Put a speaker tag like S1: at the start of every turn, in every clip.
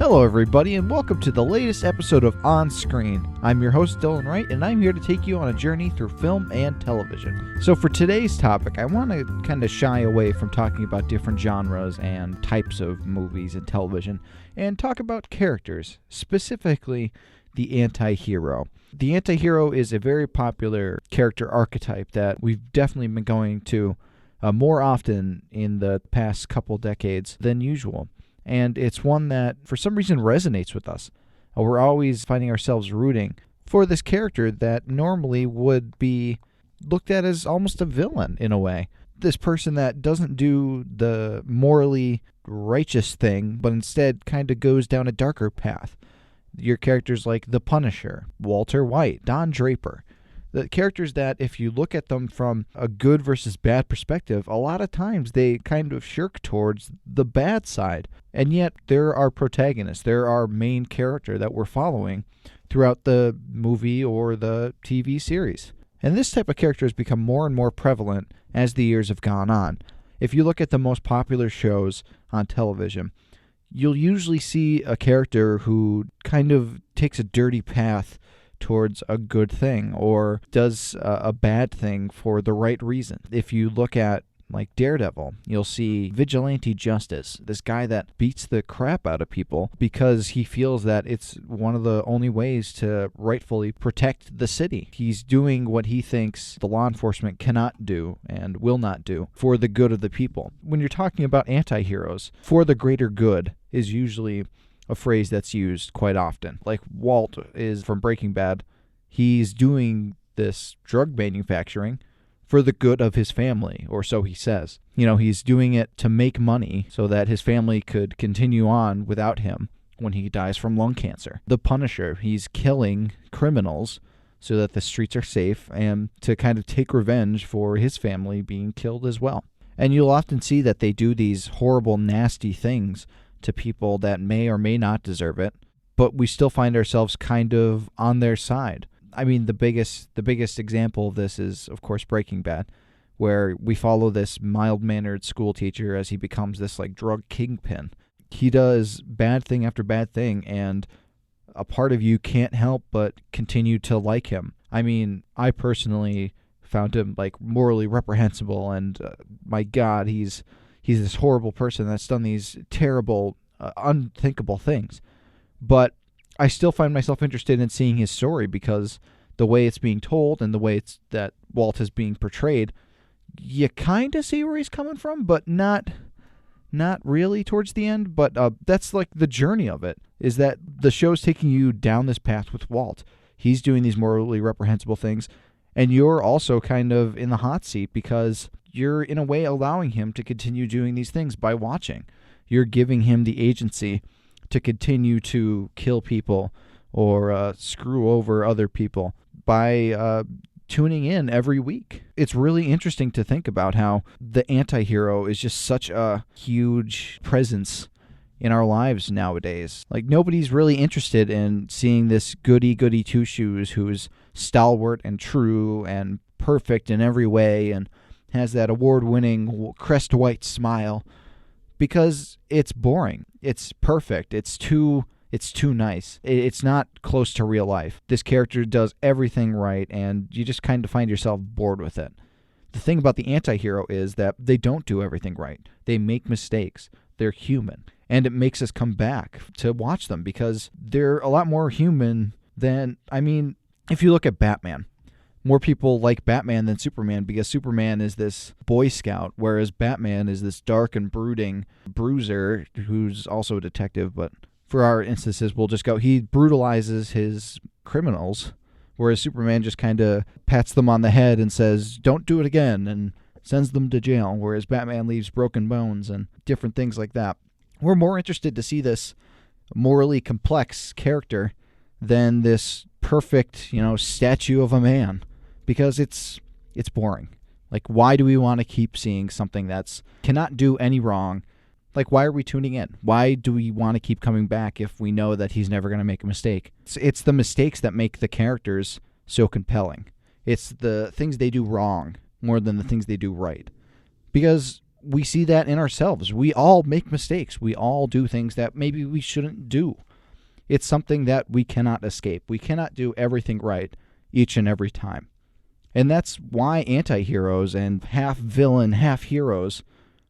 S1: Hello everybody and welcome to the latest episode of On Screen. I'm your host Dylan Wright and I'm here to take you on a journey through film and television. So for today's topic, I want to kind of shy away from talking about different genres and types of movies and television and talk about characters, specifically the anti-hero. The anti-hero is a very popular character archetype that we've definitely been going to more often in the past couple decades than usual. And it's one that, for some reason, resonates with us. We're always finding ourselves rooting for this character that normally would be looked at as almost a villain, in a way. This person that doesn't do the morally righteous thing, but instead kind of goes down a darker path. Your characters like The Punisher, Walter White, Don Draper. The characters that, if you look at them from a good versus bad perspective, a lot of times they kind of shirk towards the bad side. And yet, they're our protagonist. They're our main character that we're following throughout the movie or the TV series. And this type of character has become more and more prevalent as the years have gone on. If you look at the most popular shows on television, you'll usually see a character who kind of takes a dirty path towards a good thing or does a bad thing for the right reason. If you look at like Daredevil, you'll see vigilante justice, this guy that beats the crap out of people because he feels that it's one of the only ways to rightfully protect the city. He's doing what he thinks the law enforcement cannot do and will not do for the good of the people. When you're talking about anti-heroes, for the greater good is usually a phrase that's used quite often. Like Walt is from Breaking Bad. He's doing this drug manufacturing for the good of his family, or so he says. You know, he's doing it to make money so that his family could continue on without him when he dies from lung cancer. The Punisher, he's killing criminals so that the streets are safe and to kind of take revenge for his family being killed as well. And you'll often see that they do these horrible, nasty things to people that may or may not deserve it, but we still find ourselves kind of on their side. I mean, the biggest example of this is, of course, Breaking Bad, where we follow this mild-mannered school teacher as he becomes this like drug kingpin. He does bad thing after bad thing, and a part of you can't help but continue to like him. I mean, I personally found him like morally reprehensible, and my God, he's this horrible person that's done these terrible, unthinkable things. But I still find myself interested in seeing his story because the way it's being told and the way it's that Walt is being portrayed, you kind of see where he's coming from, but not really towards the end. But that's like the journey of it, is that the show's taking you down this path with Walt. He's doing these morally reprehensible things, and you're also kind of in the hot seat because you're in a way allowing him to continue doing these things by watching. You're giving him the agency to continue to kill people or screw over other people by tuning in every week. It's really interesting to think about how the anti-hero is just such a huge presence in our lives nowadays. Like, nobody's really interested in seeing this goody-goody two-shoes who's stalwart and true and perfect in every way and has that award-winning crest white smile, because it's boring. It's perfect. It's too nice. It's not close to real life. This character does everything right, and you just kind of find yourself bored with it. The thing about the anti-hero is that they don't do everything right. They make mistakes. They're human. And it makes us come back to watch them because they're a lot more human than, I mean, if you look at Batman, more people like Batman than Superman because Superman is this Boy Scout, whereas Batman is this dark and brooding bruiser who's also a detective, but for our instances, we'll just go, he brutalizes his criminals, whereas Superman just kind of pats them on the head and says, don't do it again, and sends them to jail, whereas Batman leaves broken bones and different things like that. We're more interested to see this morally complex character than this perfect, statue of a man, because it's boring. Like, why do we want to keep seeing something that's cannot do any wrong? Like, why are we tuning in? Why do we want to keep coming back if we know that he's never going to make a mistake? It's the mistakes that make the characters so compelling. It's the things they do wrong more than the things they do right. Because we see that in ourselves. We all make mistakes. We all do things that maybe we shouldn't do. It's something that we cannot escape. We cannot do everything right each and every time. And that's why anti-heroes and half villain, half heroes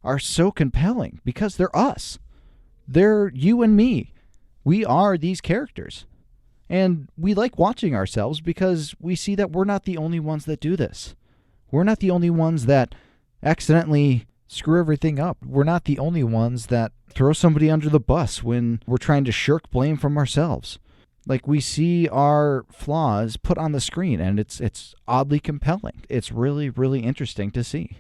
S1: are so compelling, because they're us. They're you and me. We are these characters. And we like watching ourselves because we see that we're not the only ones that do this. We're not the only ones that accidentally screw everything up. We're not the only ones that throw somebody under the bus when we're trying to shirk blame from ourselves. Like, we see our flaws put on the screen, and it's oddly compelling. It's really, really interesting to see.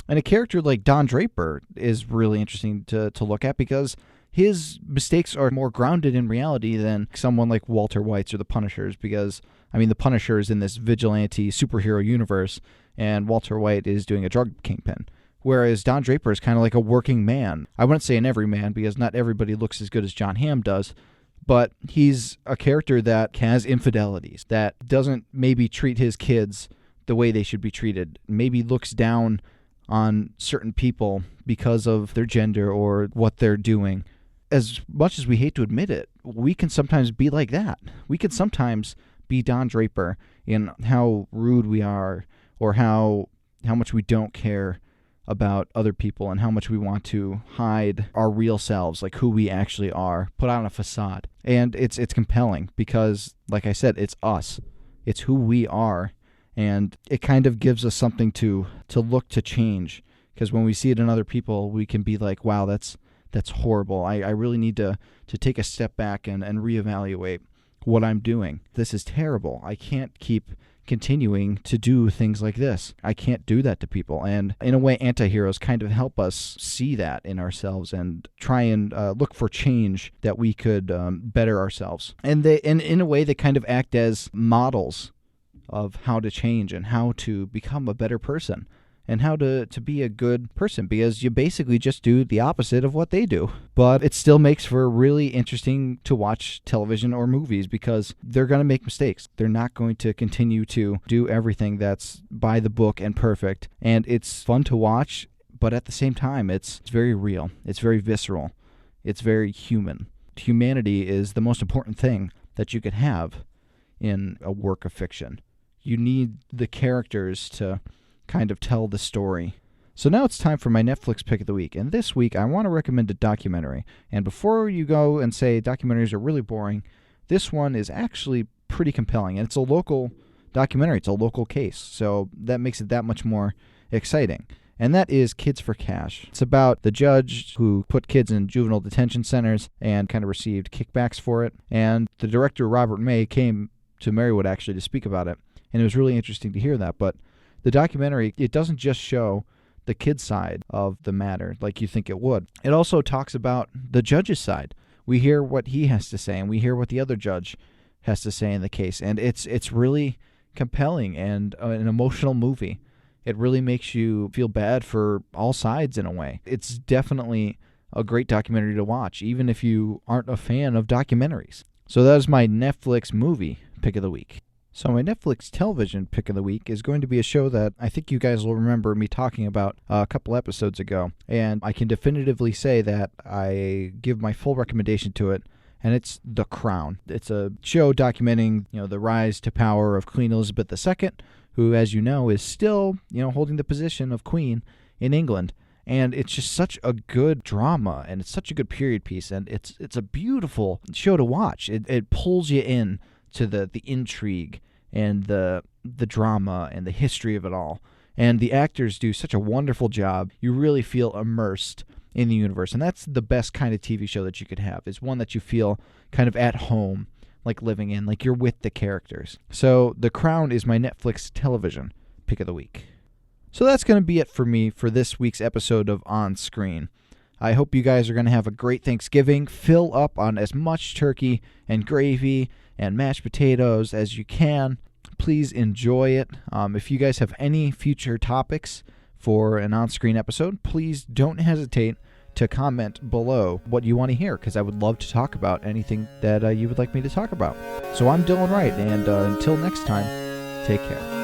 S1: And a character like Don Draper is really interesting to look at, because his mistakes are more grounded in reality than someone like Walter White's or the Punishers, because, I mean, the Punisher is in this vigilante superhero universe, and Walter White is doing a drug kingpin. Whereas Don Draper is kind of like a working man. I wouldn't say an everyman, because not everybody looks as good as John Hamm does, but he's a character that has infidelities, that doesn't maybe treat his kids the way they should be treated, maybe looks down on certain people because of their gender or what they're doing. As much as we hate to admit it, we can sometimes be like that. We can sometimes be Don Draper in how rude we are, or how much we don't care about other people, and how much we want to hide our real selves, like who we actually are, put on a facade. And it's compelling because, like I said, it's us. It's who we are, and it kind of gives us something to look to change, because when we see it in other people, we can be like, wow, that's horrible. I really need to take a step back and reevaluate what I'm doing. This is terrible. I can't keep continuing to do things like this. I can't do that to people. And in a way, anti-heroes kind of help us see that in ourselves and try and look for change that we could better ourselves. And in a way, they kind of act as models of how to change and how to become a better person, and how to be a good person, because you basically just do the opposite of what they do. But it still makes for really interesting to watch television or movies, because they're going to make mistakes. They're not going to continue to do everything that's by the book and perfect. And it's fun to watch, but at the same time, it's very real. It's very visceral. It's very human. Humanity is the most important thing that you could have in a work of fiction. You need the characters to kind of tell the story. So now it's time for my Netflix pick of the week. And this week, I want to recommend a documentary. And before you go and say documentaries are really boring, this one is actually pretty compelling. And it's a local documentary. It's a local case. So that makes it that much more exciting. And that is Kids for Cash. It's about the judge who put kids in juvenile detention centers and kind of received kickbacks for it. And the director, Robert May, came to Marywood actually to speak about it. And it was really interesting to hear that. But the documentary, it doesn't just show the kid's side of the matter like you think it would. It also talks about the judge's side. We hear what he has to say, and we hear what the other judge has to say in the case. And it's really compelling and an emotional movie. It really makes you feel bad for all sides in a way. It's definitely a great documentary to watch, even if you aren't a fan of documentaries. So that is my Netflix movie pick of the week. So my Netflix television pick of the week is going to be a show that I think you guys will remember me talking about a couple episodes ago. And I can definitively say that I give my full recommendation to it, and it's The Crown. It's a show documenting, the rise to power of Queen Elizabeth II, who, as you know, is still, holding the position of queen in England. And it's just such a good drama, and it's such a good period piece, and it's a beautiful show to watch. It pulls you in to the intrigue and the drama and the history of it all. And the actors do such a wonderful job. You really feel immersed in the universe. And that's the best kind of TV show that you could have, is one that you feel kind of at home, like living in, like you're with the characters. So The Crown is my Netflix television pick of the week. So that's going to be it for me for this week's episode of On Screen. I hope you guys are going to have a great Thanksgiving. Fill up on as much turkey and gravy and mashed potatoes as you can. Please enjoy it. If you guys have any future topics for an on-screen episode, please don't hesitate to comment below what you want to hear, because I would love to talk about anything that you would like me to talk about. So I'm Dylan Wright, and until next time, take care.